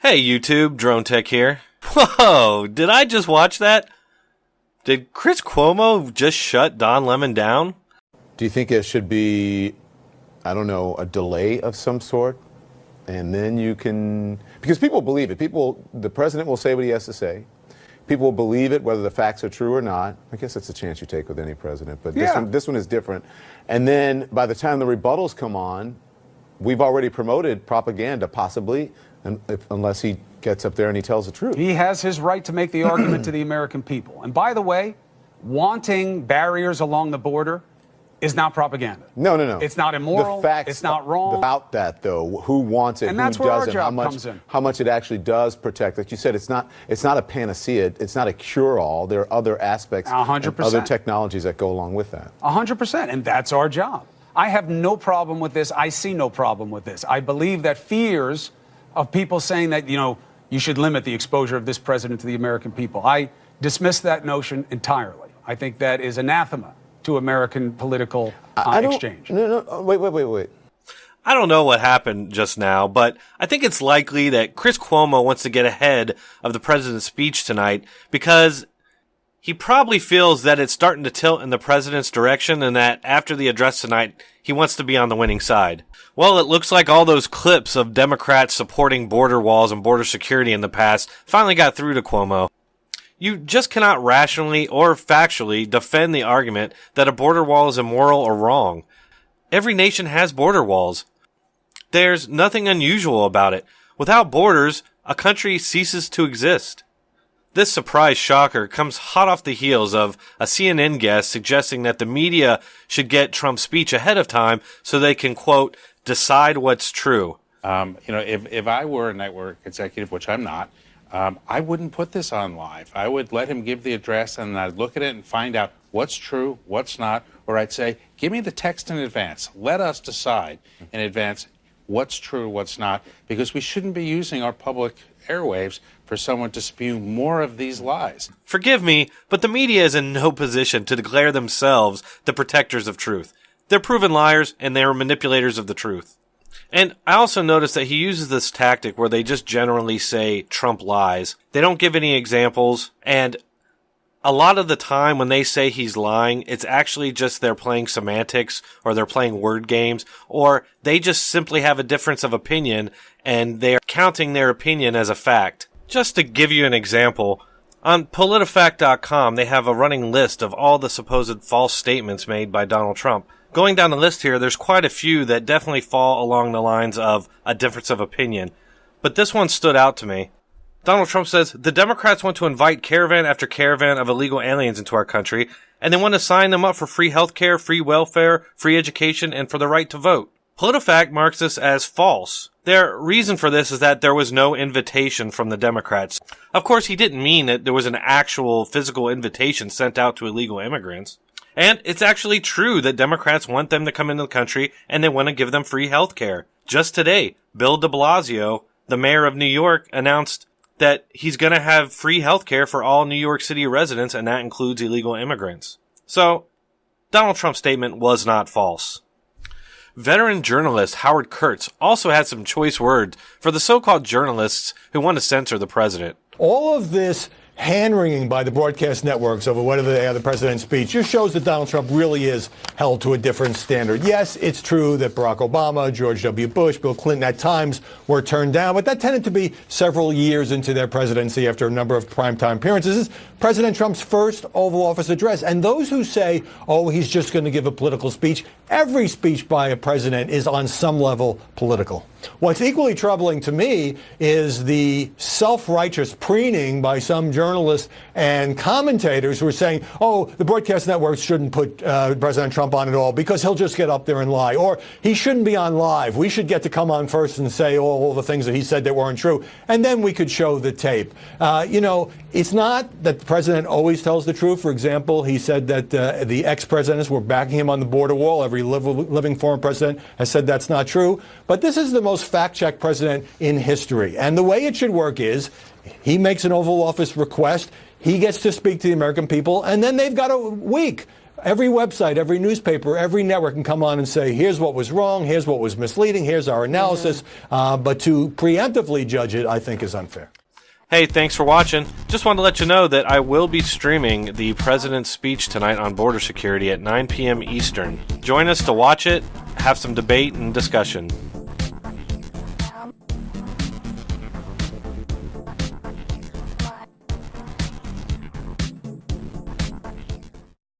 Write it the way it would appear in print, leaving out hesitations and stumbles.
Hey YouTube, Drone Tech here. Whoa, did I just watch that? Did Chris Cuomo just shut Don Lemon down? Do you think it should be, I don't know, a delay of some sort? And then you can, because people believe it. The president will say what he has to say. People will believe it, whether the facts are true or not. I guess that's a chance you take with any president, but this one is different. And then by the time the rebuttals come on, we've already promoted propaganda, possibly, unless he gets up there and he tells the truth. He has his right to make the argument to the American people. And by the way, wanting barriers along the border is not propaganda. No. It's not immoral. The facts it's not wrong. About that, though, who wants it, and who that's where our doesn't, job comes in. How much it actually does protect. Like you said, it's not a panacea. It's not a cure-all. There are other aspects, 100%. other technologies that go along with that. 100%, and that's our job. I have no problem with this. I see no problem with this. I believe that fears of people saying that, you should limit the exposure of this president to the American people. I dismiss that notion entirely. I think that is anathema to American political exchange. No, wait. I don't know what happened just now, but I think it's likely that Chris Cuomo wants to get ahead of the president's speech tonight because he probably feels that it's starting to tilt in the president's direction and that after the address tonight, he wants to be on the winning side. Well, it looks like all those clips of Democrats supporting border walls and border security in the past finally got through to Cuomo. You just cannot rationally or factually defend the argument that a border wall is immoral or wrong. Every nation has border walls. There's nothing unusual about it. Without borders, a country ceases to exist. This surprise shocker comes hot off the heels of a CNN guest suggesting that the media should get Trump's speech ahead of time so they can, quote, decide what's true. If I were a network executive, which I'm not, I wouldn't put this on live. I would let him give the address and I'd look at it and find out what's true, what's not, or I'd say, give me the text in advance. Let us decide in advance what's true, what's not, because we shouldn't be using our public airwaves for someone to spew more of these lies. Forgive me, but the media is in no position to declare themselves the protectors of truth. They're proven liars and they are manipulators of the truth. And I also noticed that he uses this tactic where they just generally say Trump lies. They don't give any examples, and a lot of the time when they say he's lying, it's actually just they're playing semantics or they're playing word games or they just simply have a difference of opinion and they're counting their opinion as a fact. Just to give you an example, on PolitiFact.com they have a running list of all the supposed false statements made by Donald Trump. Going down the list here, there's quite a few that definitely fall along the lines of a difference of opinion. But this one stood out to me. Donald Trump says, the Democrats want to invite caravan after caravan of illegal aliens into our country, and they want to sign them up for free healthcare, free welfare, free education, and for the right to vote. PolitiFact marks this as false. Their reason for this is that there was no invitation from the Democrats. Of course, he didn't mean that there was an actual physical invitation sent out to illegal immigrants. And it's actually true that Democrats want them to come into the country and they want to give them free health care. Just today, Bill de Blasio, the mayor of New York, announced that he's going to have free health care for all New York City residents, and that includes illegal immigrants. So, Donald Trump's statement was not false. Veteran journalist Howard Kurtz also had some choice words for the so-called journalists who want to censor the president. All of this hand-wringing by the broadcast networks over whether they have the president's speech just shows that Donald Trump really is held to a different standard. Yes, it's true that Barack Obama, George W. Bush, Bill Clinton at times were turned down, but that tended to be several years into their presidency after a number of primetime appearances. This is President Trump's first Oval Office address. And those who say, oh, he's just going to give a political speech, every speech by a president is on some level political. What's equally troubling to me is the self-righteous preening by some journalists and commentators who are saying, oh, the broadcast networks shouldn't put President Trump on at all because he'll just get up there and lie. Or he shouldn't be on live. We should get to come on first and say all the things that he said that weren't true. And then we could show the tape. It's not that the president always tells the truth. For example, he said that the ex-presidents were backing him on the border wall. Every living former president has said that's not true. But this is the most fact-checked president in history. And the way it should work is he makes an Oval Office request. He gets to speak to the American people. And then they've got a week Every website, every newspaper, every network can come on and say, here's what was wrong, here's what was misleading, here's our analysis. But to preemptively judge it, I think, is unfair. Hey, thanks for watching. Just wanted to let you know that I will be streaming the president's speech tonight on border security at 9 p.m. Eastern. Join us to watch it, have some debate and discussion.